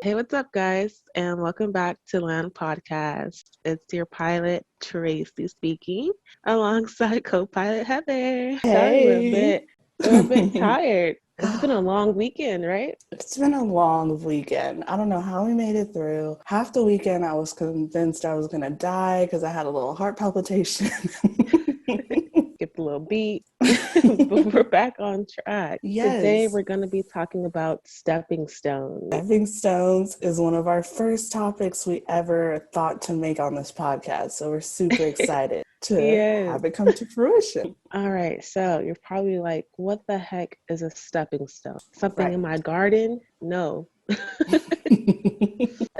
Hey, what's up, guys? And welcome back to Land Podcast. It's your pilot, Tracy, speaking, alongside co-pilot Heather. Sorry, Hey. we're a bit tired. It's been a long weekend, right? It's been a long weekend. I don't know how we made it through. Half the weekend, I was convinced I was going to die because I had a little heart palpitation. Skipped a little beat, but we're back on track. Yes. Today, we're going to be talking about stepping stones. Stepping stones is one of our first topics we ever thought to make on this podcast. So we're super excited to have it come to fruition. All right. So you're probably like, what the heck is a stepping stone? Something in my garden? No.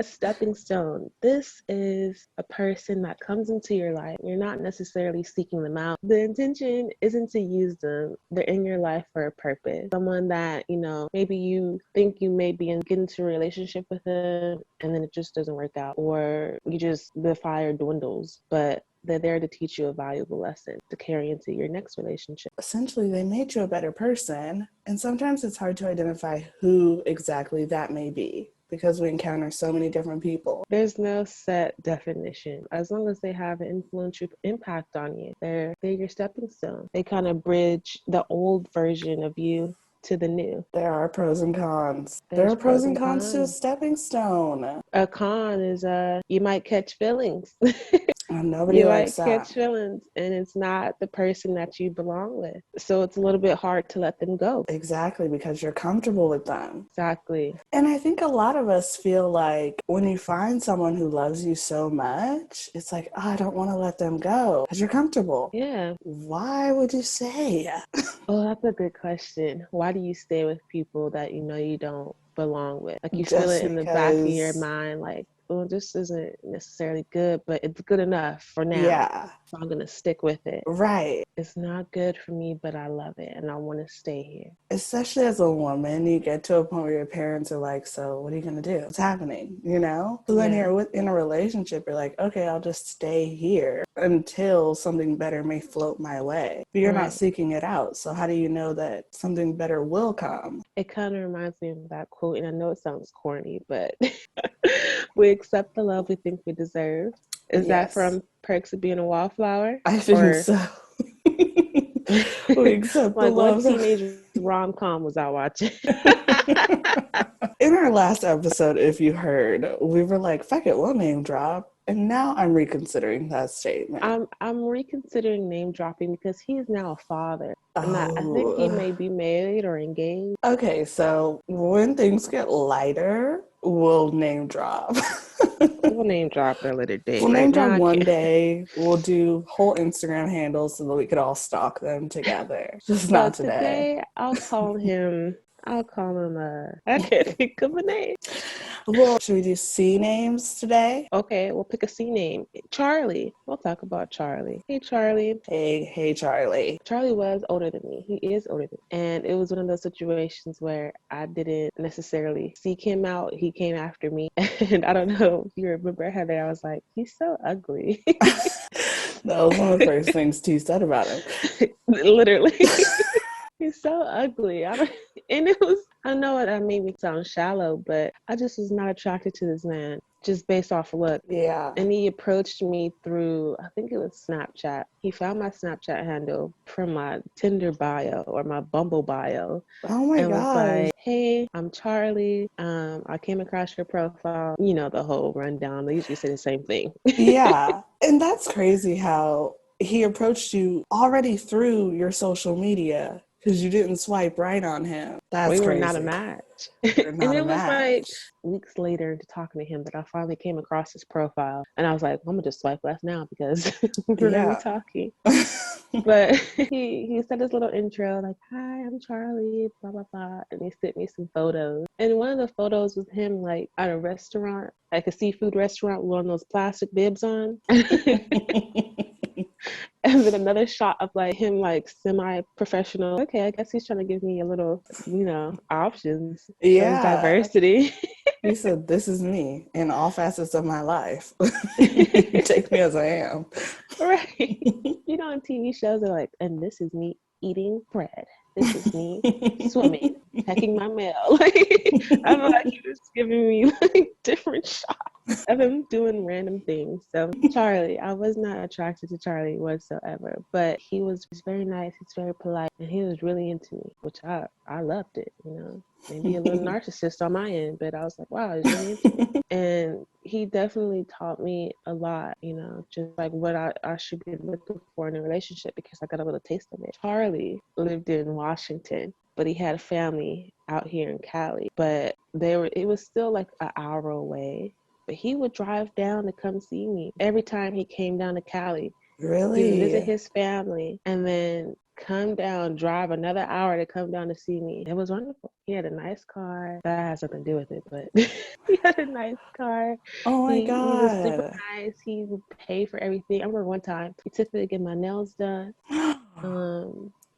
A stepping stone. This is a person that comes into your life. You're not necessarily seeking them out. The intention isn't to use them. They're in your life for a purpose. Someone that, maybe you think you may get into a relationship with them and then it just doesn't work out, or the fire dwindles, but they're there to teach you a valuable lesson to carry into your next relationship. Essentially, they made you a better person. And sometimes it's hard to identify who exactly that may be because we encounter so many different people. There's no set definition. As long as they have an influential impact on you, they're your stepping stone. They kind of bridge the old version of you to the new. There are pros and cons. There are pros and cons to a stepping stone. A con is you might catch feelings. Nobody likes that. You might catch feelings, and it's not the person that you belong with. So it's a little bit hard to let them go. Exactly, because you're comfortable with them. Exactly. And I think a lot of us feel like when you find someone who loves you so much, it's like, I don't want to let them go because you're comfortable. Yeah. Why would you say? Oh, that's a good question. Why do you stay with people that you don't belong with? Like you feel it in the back of your mind, like, well, this isn't necessarily good, but it's good enough for now. Yeah. So I'm going to stick with it. Right. It's not good for me, but I love it and I want to stay here. Especially as a woman, you get to a point where your parents are like, so what are you going to do? What's happening? So then you're in a relationship, you're like, okay, I'll just stay here until something better may float my way. But you're not seeking it out. So how do you know that something better will come? It kind of reminds me of that quote, and I know it sounds corny, but we accept the love we think we deserve. Is that from Perks of Being a Wallflower? I think so. We accept like the love. What teenage rom-com was I watching? In our last episode, if you heard, we were like, fuck it, we'll name drop. And now I'm reconsidering that statement. I'm reconsidering name dropping because he is now a father. And I think he may be married or engaged. Okay, so when things get lighter, we'll name drop. We'll name drop at a later date. We'll name drop one day. We'll do whole Instagram handles so that we could all stalk them together. Just not today. Today, I'll call him, I can't think of a name. Well, should we do C names today? Okay, we'll pick a C name. Charlie. We'll talk about Charlie. Hey, Charlie. Hey, Charlie. Charlie was older than me. He is older than me. And it was one of those situations where I didn't necessarily seek him out. He came after me. And I don't know if you remember, Heather, I was like, he's so ugly. That was one of the first things T said about him. Literally. He's so ugly. I know it made me sound shallow, but I just was not attracted to this man just based off of look. Yeah. And he approached me through, I think it was Snapchat. He found my Snapchat handle from my Tinder bio or my Bumble bio. Oh my God. Was like, hey, I'm Charlie. I came across your profile. The whole rundown. They usually say the same thing. Yeah. And that's crazy how he approached you already through your social media. Because you didn't swipe right on him. That's crazy. We were not a match. And it was like weeks later into talking to him that I finally came across his profile. And I was like, I'm going to just swipe left now because we're really talking. But he said his little intro, like, hi, I'm Charlie, blah, blah, blah. And he sent me some photos. And one of the photos was him, like, at a restaurant, like a seafood restaurant with one of those plastic bibs on. And then another shot of like him like semi-professional. Okay, I guess he's trying to give me a little, options. Yeah. Diversity. He said, this is me in all facets of my life. Take me as I am. Right. On TV shows they're like, and this is me eating bread. This is me swimming, checking my mail. Like, I feel like he was giving me like different shots of him doing random things. So Charlie, I was not attracted to Charlie whatsoever, but he was very nice. He's very polite, and he was really into me, which I loved it. You know, maybe a little narcissist on my end, but I was like, wow, he's really into me. And he definitely taught me a lot, you know, just like what I should be looking for in a relationship, because I got a little taste of it. Charlie lived in Washington, but he had a family out here in Cali, but it was still like an hour away. But he would drive down to come see me every time he came down to Cali. He would visit Really? his family and then come down, drive another hour to come down to see me. It was wonderful. He had a nice car. That has something to do with it, but he had a nice car. Oh my He was super God. nice. He would pay for everything. I remember one time he took me to get my nails done.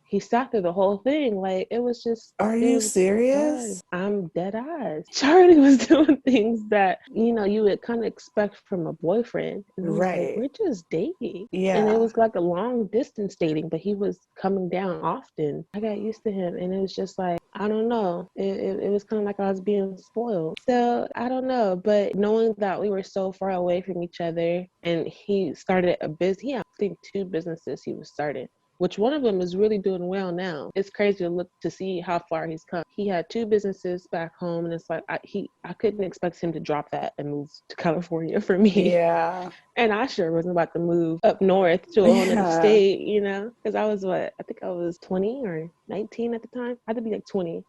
He sat through the whole thing. Like, it was just, Are it you was fun. serious? I'm dead eyes. Charlie was doing things that, you know, you would kind of expect from a boyfriend. And I was like, Right. we're just dating. And it Yeah. was like a long distance dating, but he was coming down often. I got used to him, and it was just like, I don't know. It was kind of like I was being spoiled. So I don't know. But knowing that we were so far away from each other, and he started a business, I think 2 businesses he was starting, which one of them is really doing well now. It's crazy to look to see how far he's come. He had 2 businesses back home, and it's like I couldn't expect him to drop that and move to California for me. Yeah. And I sure wasn't about to move up north to a whole other Yeah. state, you know, because I was I think I was 20 or 19 at the time. I had to be like 20.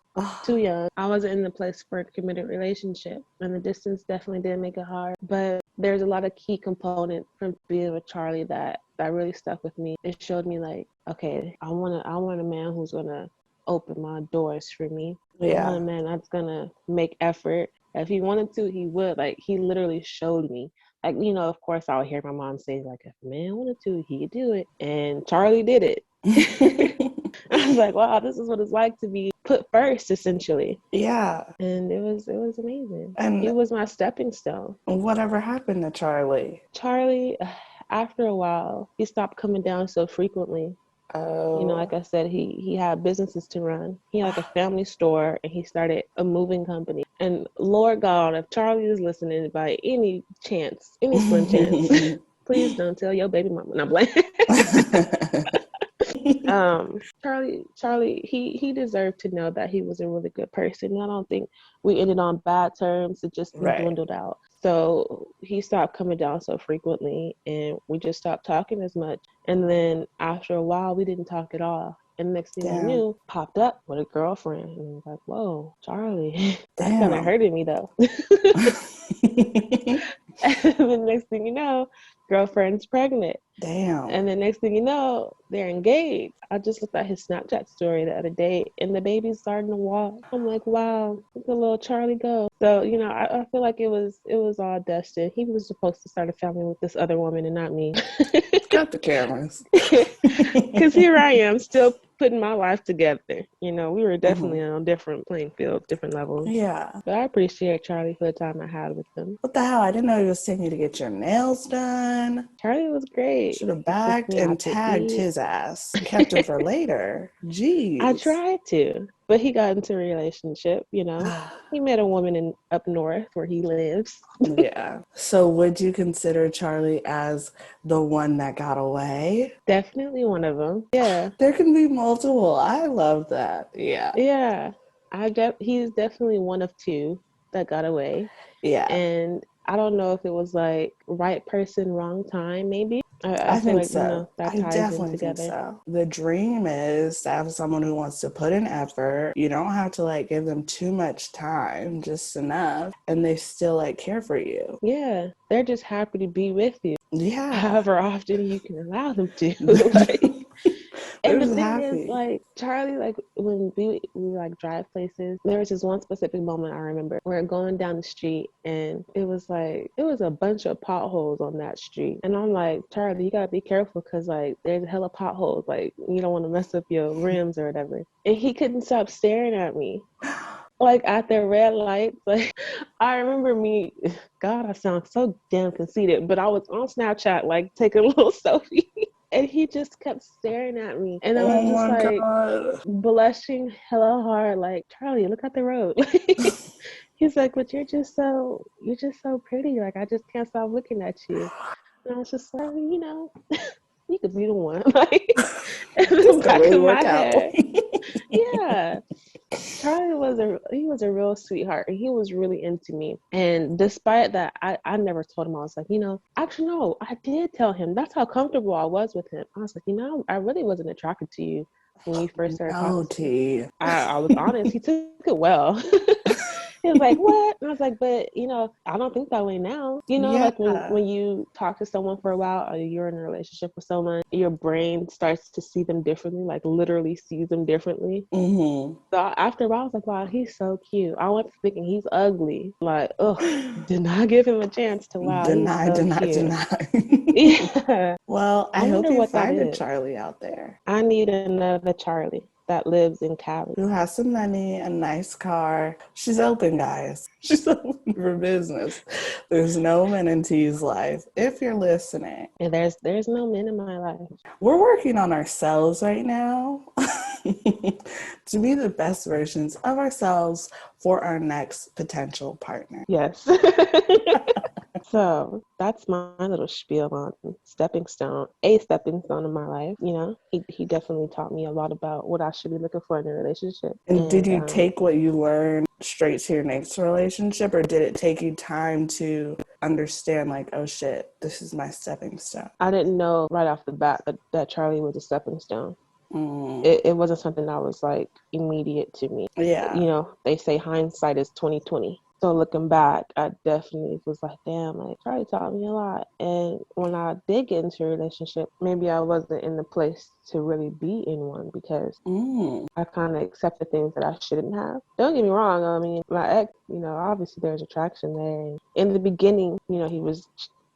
Too young. I wasn't in the place for a committed relationship, and the distance definitely did make it hard. But there's a lot of key components from being with Charlie that really stuck with me. It showed me like, okay, I want a man who's gonna open my doors for me. I want Yeah. a man that's gonna make effort. If he wanted to, he would. Like, he literally showed me. Like, you know, of course, I would hear my mom say, like, if a man wanted to, he could do it. And Charlie did it. I was like, wow, this is what it's like to be put first, essentially. Yeah. And it was amazing. He And was my stepping stone. whatever happened to Charlie? Charlie, after a while, he stopped coming down so frequently. You know, Oh. like I said, he had businesses to run. He had like a family store, and he started a moving company. And Lord God, if Charlie is listening by any chance, any slim chance, please don't tell your baby mama. No, I'm playing. Charlie, he deserved to know that he was a really good person. I don't think we ended on bad terms. It just, we Right. dwindled out. So he stopped coming down so frequently, and we just stopped talking as much. And then after a while, we didn't talk at all. And next thing I Damn. knew, popped up with a girlfriend. And I was like, whoa, Charlie, that kind of Damn. hurted me though. And the next thing you know, girlfriend's pregnant. Damn. And the next thing you know, they're engaged. I just looked at his Snapchat story the other day, and the baby's starting to walk. I'm like, wow, look at little Charlie go. So, you know, I feel like it was all destined. He was supposed to start a family with this other woman and not me. Got the cameras. Because here I am, still putting my life together. You know, we were definitely Mm-hmm. on different playing fields, different levels. Yeah. But I appreciate Charlie for the time I had with him. What the hell? I didn't know he was taking you to get your nails done. Charlie was great. Should have He took bagged me and out to tagged eat. his ass. Kept him for later. Jeez. I tried to, but he got into a relationship, you know. He met a woman up north where he lives. Yeah. So would you consider Charlie as the one that got away? Definitely one of them. Yeah. There can be multiple. I love that. Yeah. Yeah. He's definitely one of 2 that got away. Yeah. And I don't know if it was like right person, wrong time, maybe. I I feel think like, you so. know, that I ties in definitely think together. so. The dream is to have someone who wants to put in effort. You don't have to like give them too much time, just enough, and they still like care for you. Yeah. They're just happy to be with you. Yeah. However often you can allow them to. Like, they're and the just thing is, happy. like, Charlie, like, when we like drive places, there was this one specific moment I remember. We're going down the street, and it was a bunch of potholes on that street. And I'm like, Charlie, you gotta be careful, because like there's a hella potholes. Like, you don't want to mess up your rims or whatever. And he couldn't stop staring at me. Like, at the red lights. Like, I remember me, God, I sound so damn conceited, but I was on Snapchat, like, taking a little selfie. And he just kept staring at me. And I Oh was just my like God. blushing hella hard, like, Charlie, look at the road. He's like, but you're just so pretty. Like, I just can't stop looking at you. And I was just like, you know, you could be the one. Like, in This the could back really of my work out. head. Yeah. Charlie was a real sweetheart, and he was really into me. And despite that, I never told him. I was like, you know, actually no, I did tell him. That's how comfortable I was with him. I was like, you know, I really wasn't attracted to you when you first started No, talking to me. T. I was honest. He took it well. He was like, what? And I was like, but you know, I don't think that way now. You know, like Yeah. when you talk to someone for a while or you're in a relationship with someone, your brain starts to see them differently, like literally sees them differently. Mm-hmm. So after a while, I was like, wow, he's so cute. I went thinking he's ugly. Like, ugh, did not give him a chance to, wow, he's Deny, so deny, cute. deny. Yeah. Well, I I hope wonder you what that find a is. Charlie out there I need another Charlie that lives in Cali. who has some money, a nice car. She's open, guys. She's open for business. There's no men in T's life. If you're listening, And there's no men in my life. we're working on ourselves right now to be the best versions of ourselves for our next potential partner. Yes. So that's my little spiel on a stepping stone in my life. You know, he definitely taught me a lot about what I should be looking for in a relationship. And did And you take what you learned straight to your next relationship, or did it take you time to understand, like, oh shit, this is my stepping stone? I didn't know right off the bat that Charlie was a stepping stone. Mm. It wasn't something that was like immediate to me. Yeah. You know, they say hindsight is 2020. So looking back, I definitely was like, damn, like Charlie taught me a lot. And when I did get into a relationship, maybe I wasn't in the place to really be in one because I kind of accepted things that I shouldn't have. Don't get me wrong. I mean, my ex, you know, obviously there's attraction there. And in the beginning, you know, he was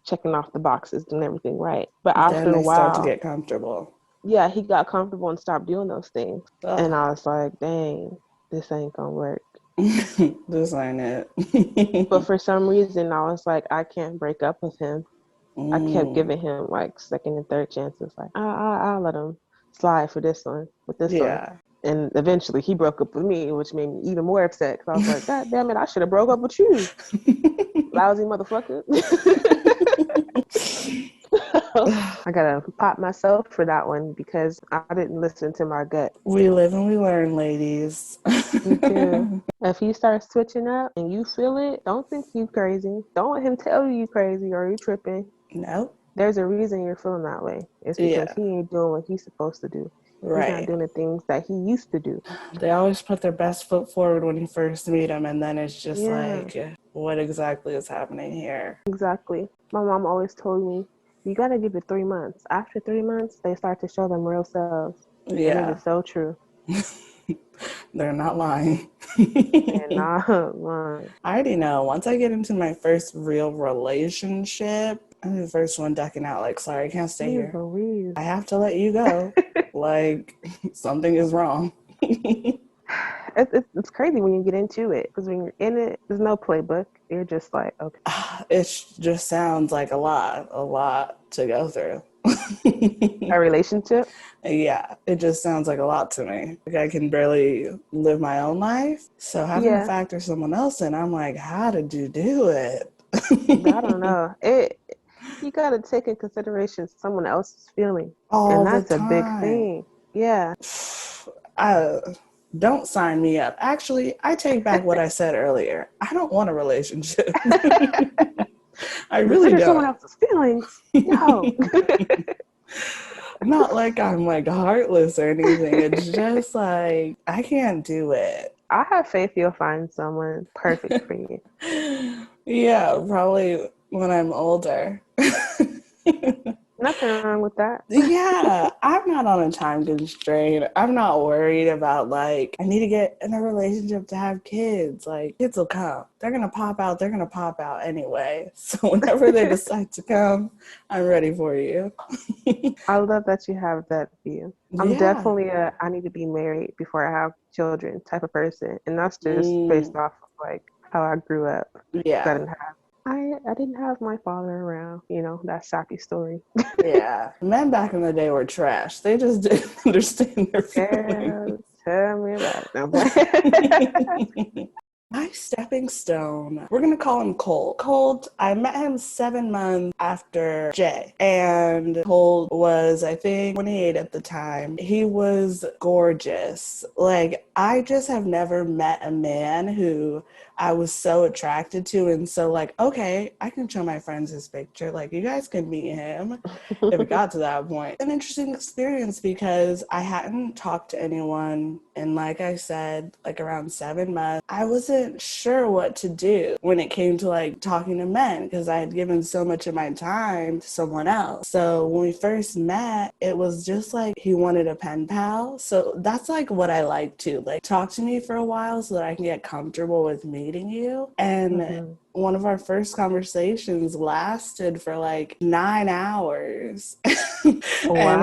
checking off the boxes, doing everything right. But Then after a they start to while, get comfortable. yeah, he got comfortable and stopped doing those things. Ugh. And I was like, dang, this ain't gonna work. This ain't But it. for some reason, I was like, I can't break up with him. I kept Mm. giving him like second and third chances. Like, I'll let him slide for this one, with this one. Yeah. And eventually he broke up with me, which made me even more upset because I was like, God damn it, I should have broke up with you, lousy motherfucker. I gotta pop myself for that one because I didn't listen to my gut. We live and we learn, ladies. Me too. If he starts switching up and you feel it, don't think you crazy. Don't let him tell you crazy or you tripping. Nope. There's a reason you're feeling that way. It's because Yeah. he ain't doing what he's supposed to do. He's not Right. doing the things that he used to do. They always put their best foot forward when you first meet them, and then it's just Yeah, like, what exactly is happening here? exactly. My mom always told me, you gotta give it 3 months. After 3 months, they start to show them real selves. And it Yeah. is so true. They're not lying. They're not lying. I already know. Once I get into my first real relationship, I'm the first one ducking out, like, sorry, I can't stay Jeez here. Louise. I have to let you go. Like, something is wrong. It's crazy when you get into it because when you're in it, there's no playbook. You're just like, okay. It just sounds like a lot to go through. A relationship? Yeah, it just sounds like a lot to me. Like, I can barely live my own life. So having to Yeah, factor someone else in, I'm like, how did you do it? I don't know. You gotta take in consideration someone else's feeling, and All the that's a big time. thing. Yeah. I don't sign me up. Actually, I take back what I said earlier. I don't want a relationship. I really Consider someone don't. else's feelings. No. Not like I'm like heartless or anything. It's just like I can't do it. I have faith you'll find someone perfect for you. Yeah, probably when I'm older. Nothing wrong with that. Yeah, I'm not on a time constraint. I'm not worried about like I need to get in a relationship to have kids. Like kids will come. They're gonna pop out. They're gonna pop out anyway. So whenever they decide to come, I'm ready for you. I love that you have that view. I'm Yeah. definitely I need to be married before I have children type of person. And that's just Mm, based off of like how I grew up. I yeah. didn't have I didn't have my father around, that sappy story. Yeah. Men back in the day were trash. They just didn't understand their Girl, feelings. tell me about it. No, I'm playing. My stepping stone, we're going to call him Colt. Colt, I met him 7 months after Jay. And Colt was, I think, 28 at the time. He was gorgeous. Like, I just have never met a man who I was so attracted to. And so, like, okay, I can show my friends his picture. Like, you guys can meet him if it got to that point. An interesting experience because I hadn't talked to anyone in, like I said, like around 7 months. I wasn't sure what to do when it came to like talking to men because I had given so much of my time to someone else. So when we first met, it was just like he wanted a pen pal. So that's like what I like to like talk to me for a while so that I can get comfortable with meeting you. And one of our first conversations lasted for like 9 hours. And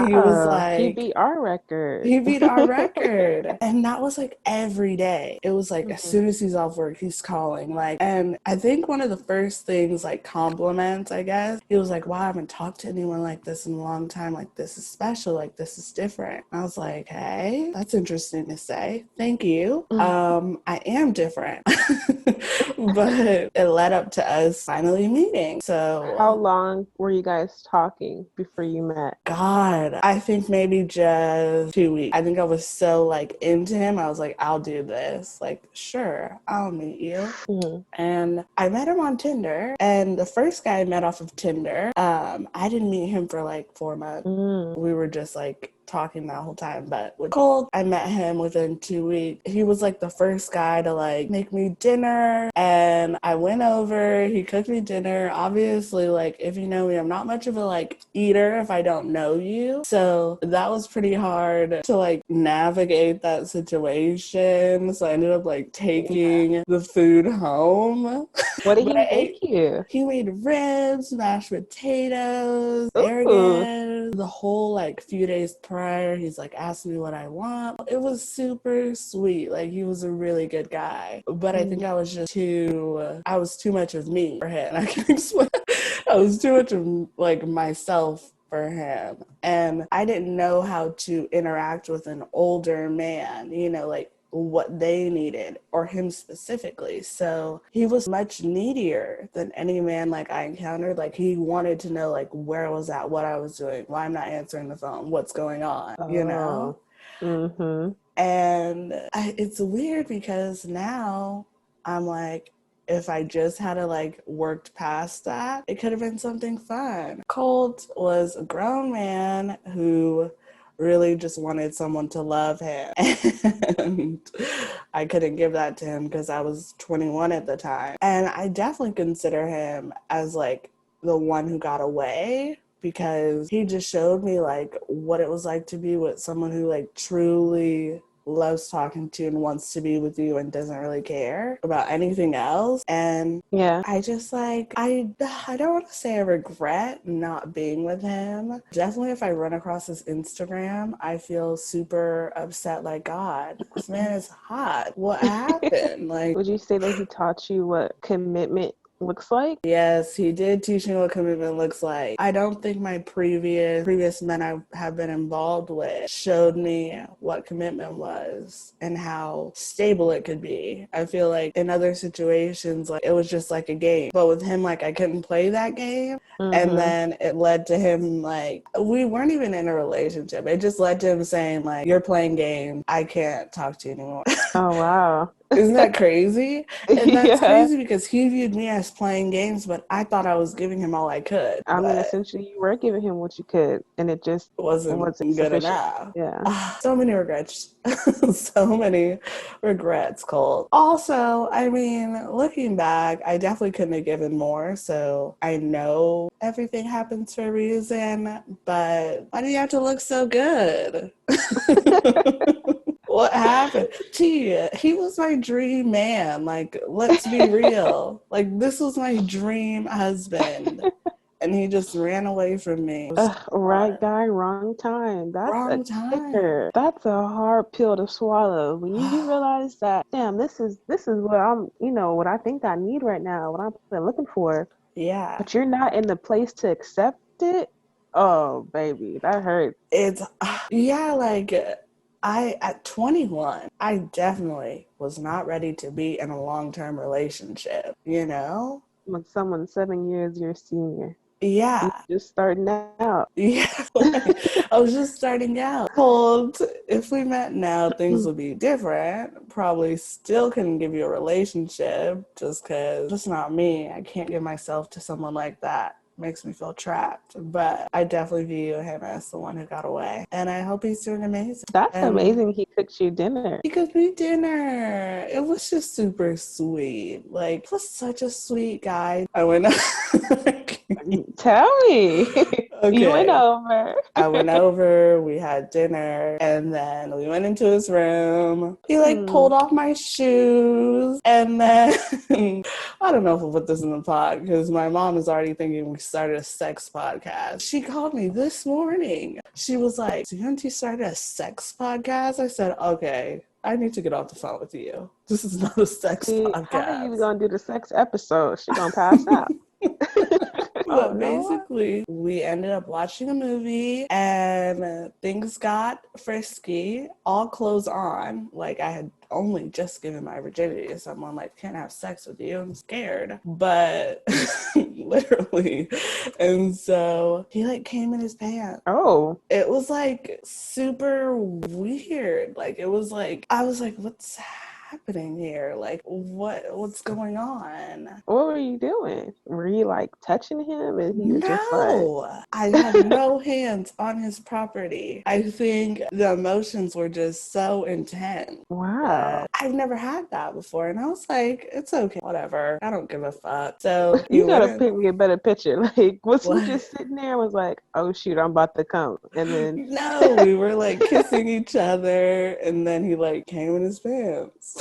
he was Wow, he like, beat our record. he beat our record. And that was like every day. It was like as Mhm. soon as he's off work, he's calling. Like, and I think one of the first things, like compliments, I guess, he was like, wow, I haven't talked to anyone like this in a long time. Like, this is special. Like, this is different. And I was like, hey, that's interesting to say. Thank you. I am different. But it led up to us finally meeting. How So long were you guys talking before you met? God, I think maybe just 2 weeks. I think I was so like into him. I was like, I'll do this. Like, sure, I'll meet you. Mhm. And I met him on Tinder. And the first guy I met off of Tinder, I didn't meet him for like 4 months. Mm. We were just like talking that whole time. But with Colt, I met him within 2 weeks. He was like the first guy to like make me dinner. And I went over, he cooked me dinner. Obviously, like if you know me, I'm not much of a like eater if I don't know you. So that was pretty hard to like navigate that situation. So I ended up like Yeah. taking the food home. What did But he I make ate you? he made ribs, mashed potatoes, Ooh. asparagus. The whole like few days prior, he's like asking me what I want. It was super sweet. Like he was a really good guy. But I think Mm. I was too much of me for him. I can explain. I was too much of like myself for him. And I didn't know how to interact with an older man, like what they needed or him specifically. So he was much needier than any man like I encountered. Like he wanted to know like where I was at, what I was doing, why I'm not answering the phone, what's going on. Oh. Mm-hmm. And it's weird because now I'm like, if I just had to like worked past that, it could have been something fun. Colt was a grown man who really just wanted someone to love him. And I couldn't give that to him because I was 21 at the time. And I definitely consider him as like the one who got away because he just showed me like what it was like to be with someone who like truly loves talking to and wants to be with you and doesn't really care about anything else. And Yeah. I just like I don't want to say I regret not being with him. Definitely if I run across his Instagram, I feel super upset like God, this man is hot. What happened? Like Would you say that he taught you what commitment looks like? yes, he did teach me what commitment looks like. I don't think my previous men I have been involved with showed me what commitment was and how stable it could be. I feel like in other situations, like it was just like a game. But with him, like I couldn't play that game. And Mm-hmm. then it led to him like we weren't even in a relationship. It just led to him saying like, you're playing games. I can't talk to you anymore. Oh, wow. Isn't that crazy? And that's Yeah. crazy because he viewed me as playing games, but I thought I was giving him all I could, I mean, but essentially, you were giving him what you could, and it just it wasn't wasn't good sufficient. enough. Yeah. So many regrets. So many regrets, Colt. Also, I mean, looking back, I definitely couldn't have given more. So I know everything happens for a reason, but why do you have to look so good? What happened? Tia, he was my dream man. Like, let's be real. Like, this was my dream husband. and he just ran away from me. Right guy, wrong time. That's a Wrong time. kicker. That's a hard pill to swallow. When you realize that, damn, this is what I'm, what I think I need right now, what I'm looking for, Yeah. but you're not in the place to accept it. Oh, baby, that hurts. It's yeah, like I at 21, I definitely was not ready to be in a long-term relationship, you know? When someone's 7 years your senior, you Yeah. just starting out. Yeah, like, I was just starting out. Told if we met now, things would be different. Probably still couldn't give you a relationship just because it's not me. I can't give myself to someone like that. Makes me feel trapped. But I definitely view him as the one who got away. And I hope he's doing amazing. That's And amazing. He cooked you dinner. he cooked me dinner. It was just super sweet. Like, he was such a sweet guy. I went Tell me. You went okay. over. I went over, we had dinner, and then we went into his room. He like pulled off my shoes, and then I don't know if we'll put this in the pod because my mom is already thinking we started a sex podcast. She called me this morning. She was like, "So you started a sex podcast?" I said, "Okay, I need to get off the phone with you. This is not a sex See, how are you podcast." gonna do the sex episode? She gonna pass out. Oh But no. basically, we ended up watching a movie and things got frisky, all clothes on. Like, I had only just given my virginity to someone, like, can't have sex with you. I'm scared. But literally. And so he, like, came in his pants. Oh. It was, like, super weird. Like, it was like, I was like, what's happening here? Like, what's going on? What were you doing? Were you like touching him and he was just like No, I had no hands on his property. I think the emotions were just so intense. wow. That I've never had that before. And I was like, it's okay, whatever. I don't give a fuck. So he You went gotta in. paint me a better picture. Like, was he What? just sitting there and was like, oh shoot, I'm about to come? And then No, we were like kissing each other, and then he like came in his pants.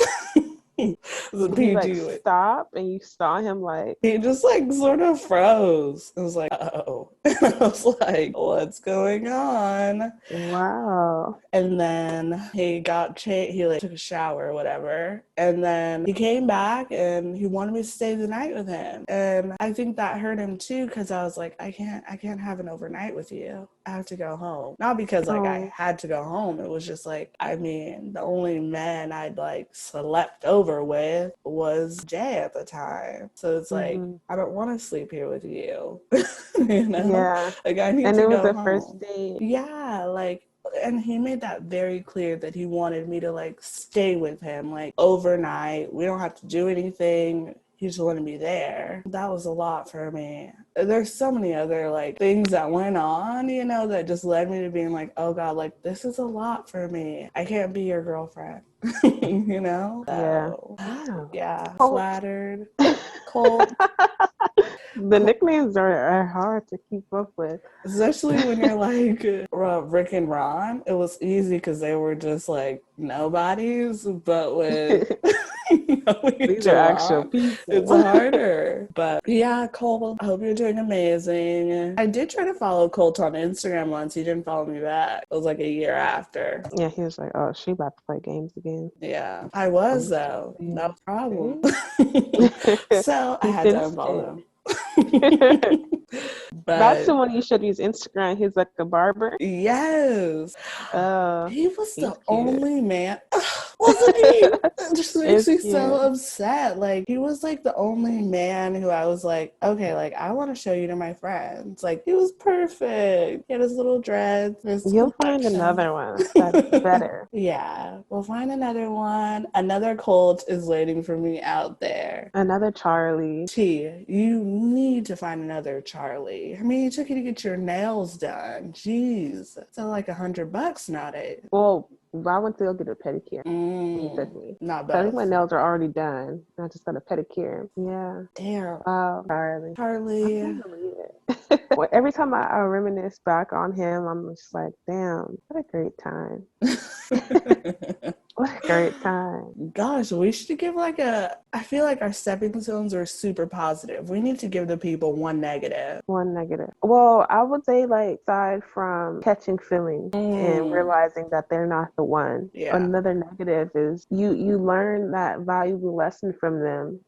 It was a did he like PG way. stop and you saw him like He just like sort of froze. I was like, oh. And I was like, what's going on? wow. And then he got changed. He like took a shower or whatever. And then he came back and he wanted me to stay the night with him. And I think that hurt him too, because I was like, I can't have an overnight with you. I have to go home. Not because like I had to go home. It was just like, I mean, the only man I'd like slept over with was Jay at the time. So it's like, I don't want to sleep here with you. You know? Yeah. Like, I need And to it was go the home. first date. Yeah, like, and he made that very clear that he wanted me to like stay with him like overnight. We don't have to do anything. He just wanted me there. That was a lot for me. There's so many other like things that went on, you know, that just led me to being like, oh God, like this is a lot for me. I can't be your girlfriend. You know? Yeah. So, Wow. yeah, Colt. flattered. Colt. The nicknames are hard to keep up with. Especially when you're like Rick and Ron. It was easy because they were just like nobodies, but with knowing These are actual Jerron, it's people. harder. But yeah, Colt, I hope you're doing amazing. I did try to follow Colt on Instagram once. He didn't follow me back. It was like a year after. Yeah, he was like, oh, she about to play games again. Yeah, I was I'm though. No problem. see? So I He had to couldn't unfollow stay. him. That's the But one you should use Instagram. He's like a barber. yes. Oh, He was he's the cute. only man, wasn't he? It just makes It's me so cute. upset. Like, he was like the only man who I was like, okay, like, I want to show you to my friends. Like, he was perfect. He had his little dreads, his You'll find complexion. another one that's better. Yeah, we'll find another one. Another Colt is waiting for me out there. Another Charlie. T, you need to find another Charlie. I mean, it took you to get your nails done. Jeez, it's like $100 nowadays. Well, I went to go get a pedicure. He took me. Not So I think my both. nails are already done. I just got a pedicure. Yeah. Damn. Wow, Charlie. I Charlie. can't believe it. Well, every time I reminisce back on him, I'm just like, damn, what a great time. What a great time. Gosh, we should give I feel like our stepping stones are super positive. We need to give the people one negative. One negative. Well, I would say, like, aside from catching feelings and realizing that they're not the one, Yeah. another negative is you learn that valuable lesson from them.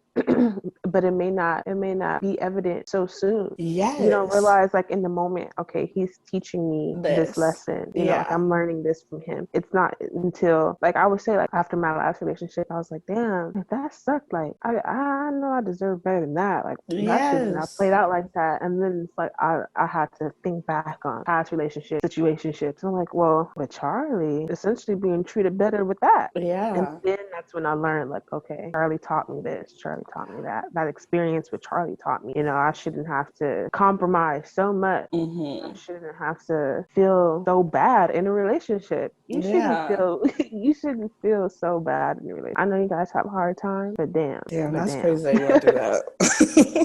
But it may not be evident so soon. You don't Yes. realize, like, in the moment, okay, he's teaching me this This. lesson, like, Yeah. I'm learning this from him. It's not until, like, I would say, like, after my last relationship, I was like, damn, if that sucked, like, I know I deserve better than that. Like, that should not Yes. played out like that. And then it's like I had to think back on past relationships, situationships. I'm like, well, with Charlie, essentially being treated better with that. And Yeah. then that's when I learned, like, okay, Charlie taught me this. Charlie taught me that. That experience with Charlie taught me, I shouldn't have to compromise so much. I Mm-hmm. shouldn't have to feel so bad in a relationship. You shouldn't Yeah. feel you shouldn't feel so bad in a relationship. I know you guys have a hard time, but damn. Damn, But that's damn. crazy that you went through that.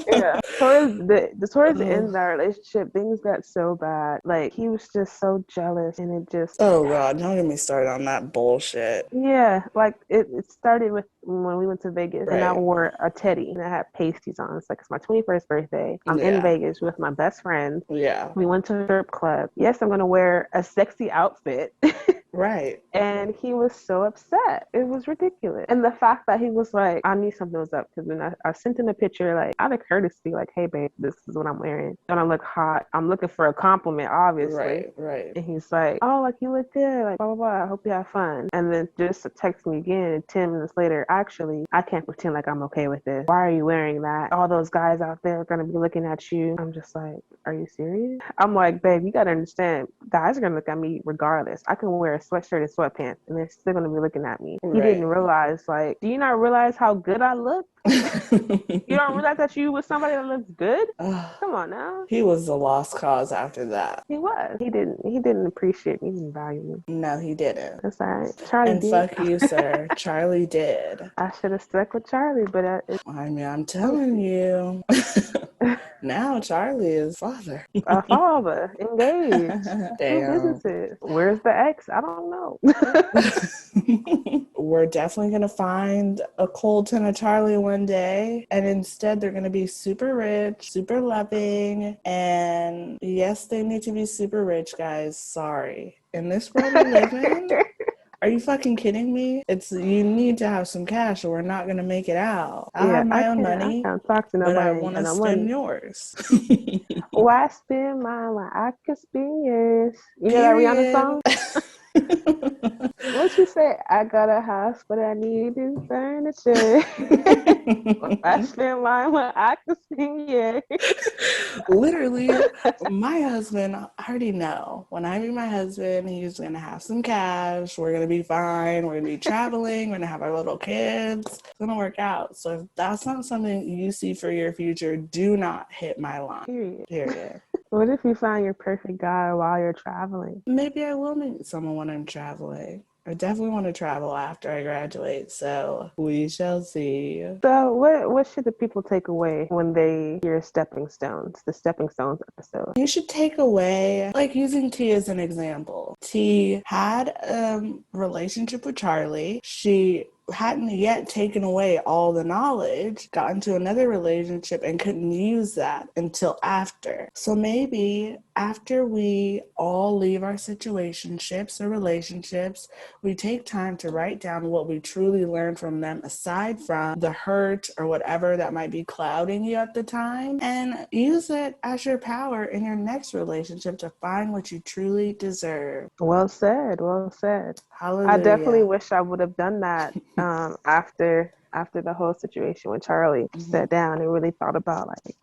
Yeah. Towards the end of Oh. that relationship, things got so bad. Like, he was just so jealous, and it just, Oh God, don't get me started on that bullshit. yeah, like, it started with when we went to Vegas, and I Right. wore a teddy and I had pasties on. It's like, it's my 21st birthday. I'm in Yeah. Vegas with my best friend. Yeah. We went to a strip club. Yes, I'm gonna wear a sexy outfit. Right. And he was so upset. It was ridiculous. And the fact that he was like, I knew something was up, because then I sent him a picture, like, out of courtesy, like, hey, babe, this is what I'm wearing. Don't I look hot? I'm looking for a compliment, obviously. Right. Right. And he's like, oh, like, you look good, like, blah, blah, blah. I hope you have fun. And then just to text me again, and 10 minutes later, actually, I can't pretend like I'm okay with this. Why are you wearing that? All those guys out there are going to be looking at you. I'm just like, are you serious? I'm like, babe, you got to understand, guys are going to look at me regardless. I can wear a sweatshirt and sweatpants, and they're still going to be looking at me. He didn't Right. realize, like, do you not realize how good I look? You don't realize that you with somebody that looks good? Come on now. He was a lost cause after that. He was. He didn't appreciate me. He didn't value me. No, he didn't. That's all right. Charlie And did. fuck you, sir. Charlie did. I should have stuck with Charlie, but I mean, I'm telling you. Now Charlie is father. a father, engaged, two Damn. businesses. Where's the ex? I don't know. We're definitely going to find a Colton, a Charlie one day. And instead, they're going to be super rich, super loving. And yes, they need to be super rich, guys. Sorry. In this world we live in, are you fucking kidding me? You need to have some cash or we're not going to make it out. I Yeah, have I my own can't money, talk to but I nobody that ain't want got to no spend money. yours. Why spend mine when I can spend yours? You know that Rihanna Period. song? What you say? I got a house, but I need new furniture. I spend mine when I can spend yours. Literally, my husband, I already know when I meet my husband, he's going to have some cash. We're going to be fine. We're going to be traveling. We're going to have our little kids. It's going to work out. So if that's not something you see for your future, do not hit my line. Period. What if you find your perfect guy while you're traveling? Maybe I will meet someone when I'm traveling. I definitely want to travel after I graduate, so we shall see. So what should the people take away when they hear Stepping Stones, the Stepping Stones episode? You should take away, like, using T as an example. T had a relationship with Charlie. She hadn't yet taken away all the knowledge, got into another relationship and couldn't use that until after. So maybe after we all leave our situationships or relationships, we take time to write down what we truly learned from them aside from the hurt or whatever that might be clouding you at the time, and use it as your power in your next relationship to find what you truly deserve. Well said. Well said. I definitely Hallelujah. wish I would have done that after the whole situation with Charlie. Sat down and really thought about, like,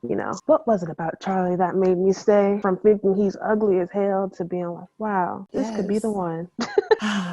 what was it about Charlie that made me stay from thinking he's ugly as hell to being like, wow, this could be the Yes. one.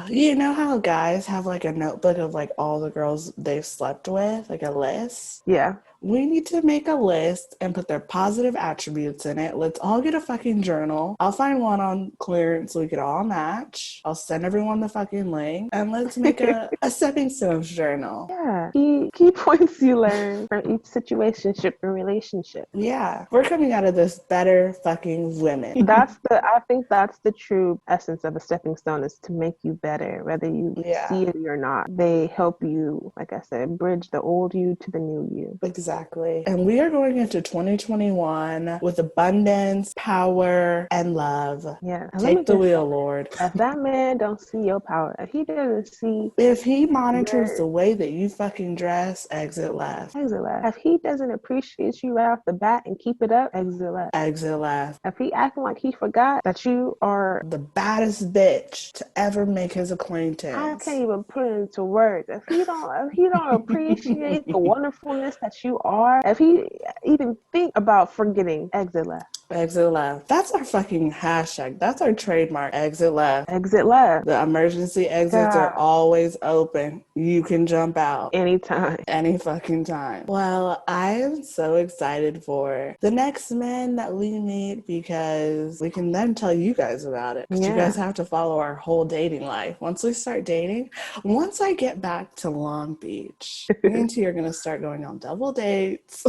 You know how guys have like a notebook of like all the girls they've slept with, like a list? Yeah. We need to make a list and put their positive attributes in it. Let's all get a fucking journal. I'll find one on clearance so we could all match. I'll send everyone the fucking link and let's make a stepping stones journal. Yeah. Key points you learn from each situationship and relationship. Yeah. We're coming out of this better fucking women. I think that's the true essence of a stepping stone, is to make you better, whether you see it or not. They help you, like I said, bridge the old you to the new you. Exactly. And we are going into 2021 with abundance, power, and love. Yeah. Take the wheel, Lord. If that man don't see your power, if he doesn't see, if he monitors the way that you fucking dress, exit left. Exit left. If he doesn't appreciate you right off the bat and keep it up, exit left. Exit left. If he acting like he forgot that you are the baddest bitch to ever make his acquaintance, I can't even put it into words. If he don't appreciate the wonderfulness that you are, if he even think about forgetting, exit left. Exit left. That's our fucking hashtag. That's our trademark. Exit left. Exit left. The emergency exits are always open. You can jump out anytime. Any fucking time. Well, I am so excited for the next men that we meet, because we can then tell you guys about it. Because you guys have to follow our whole dating life. Once we start dating, once I get back to Long Beach, me and T are going to start going on double dates.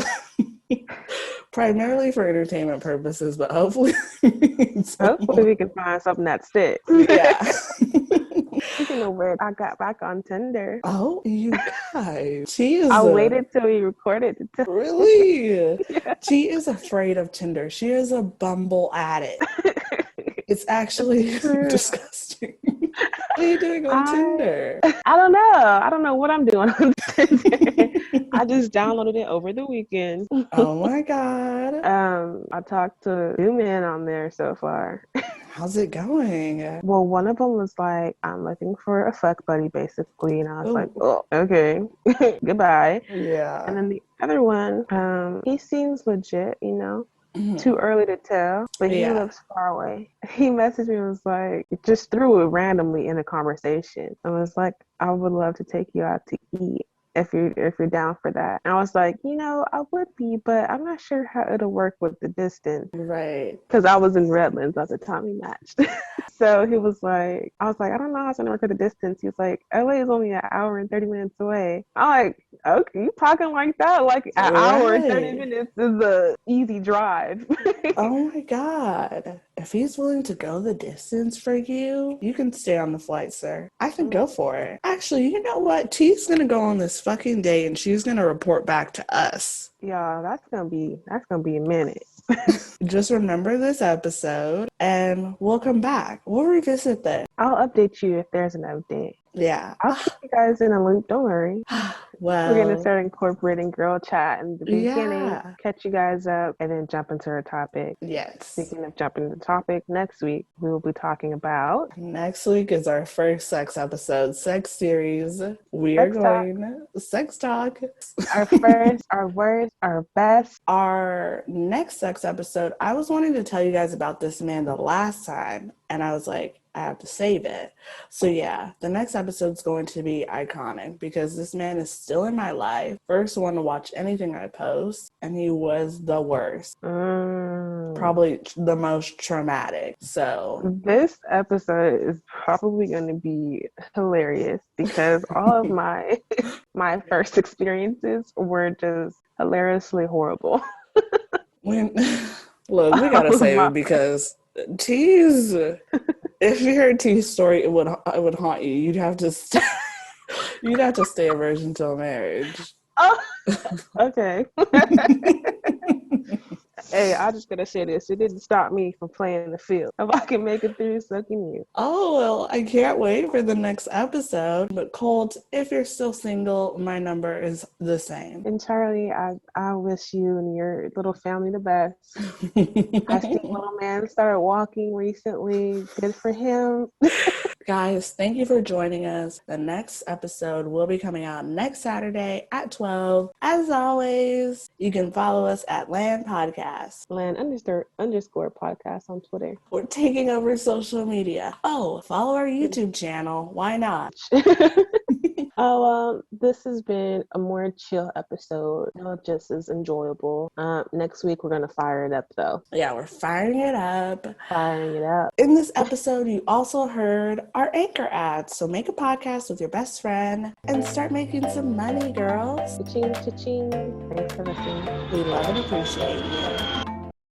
Primarily for entertainment purposes, but hopefully we can find something that sticks. Yeah. Speaking of which, I got back on Tinder. Oh, you guys. I waited till we recorded. Really? Yeah. She is afraid of Tinder. She is a Bumble addict. It's actually disgusting. What are you doing on Tinder? I don't know. I don't know what I'm doing on Tinder. I just downloaded it over the weekend. Oh my God. I talked to 2 men on there so far. How's it going? Well, one of them was like, I'm looking for a fuck buddy, basically. And I was like, oh, okay. Goodbye. Yeah. And then the other one, he seems legit, you know. Mm-hmm. Too early to tell, but he lives far away. He messaged me and was like, just threw it randomly in a conversation. I was like, I would love to take you out to eat if you're down for that. And I was like, I would be, but I'm not sure how it'll work with the distance. Right. Because I was in Redlands at the time we matched. So he was like, I was like, I don't know how it's going to work with the distance. He was like, LA is only an hour and 30 minutes away. I'm like, okay, you talking like that? Like an hour and 30 minutes is a easy drive. Oh my God. If he's willing to go the distance for you, you can stay on the flight, sir. I can go for it. Actually, you know what? T's going to go on this fucking date and she's going to report back to us. Yeah, that's going to be a minute. Just remember this episode and we'll come back. We'll revisit this. I'll update you if there's an update. Yeah. I'll keep you guys in a loop. Don't worry. Well, we're going to start incorporating girl chat in the beginning, catch you guys up, and then jump into our topic. Yes. Speaking of jumping into the topic, next week we will be talking about... Next week is our first sex episode, sex series. We are going sex talk. Our first, our worst, our best. Our next sex episode, I was wanting to tell you guys about this man the last time, and I was like, I have to save it. So yeah, the next episode's going to be iconic because this man is still in my life. First one to watch anything I post, and he was the worst. Probably the most traumatic. So this episode is probably going to be hilarious because all of my first experiences were just hilariously horrible. Look, we gotta save it because T's. If you heard T's story, it would haunt you. You'd have to stay a virgin till marriage. Oh, okay. Hey, I'm just gonna say this. It didn't stop me from playing the field. If I can make it through, so can you. Oh, well, I can't wait for the next episode. But Colt, if you're still single, my number is the same. And Charlie, I wish you and your little family the best. I see little man started walking recently. Good for him. Guys, thank you for joining us. The next episode will be coming out next Saturday at 12. As always, you can follow us at Land Podcast. Land _ podcast on Twitter. We're taking over social media. Oh, follow our YouTube channel. Why not? This has been a more chill episode, not just as enjoyable. Next week we're gonna fire it up though. Yeah, we're firing it up. Firing it up. In this episode, you also heard our Anchor ads. So make a podcast with your best friend and start making some money, girls. Cha-ching, cha-ching. Thanks for listening. We love and appreciate you.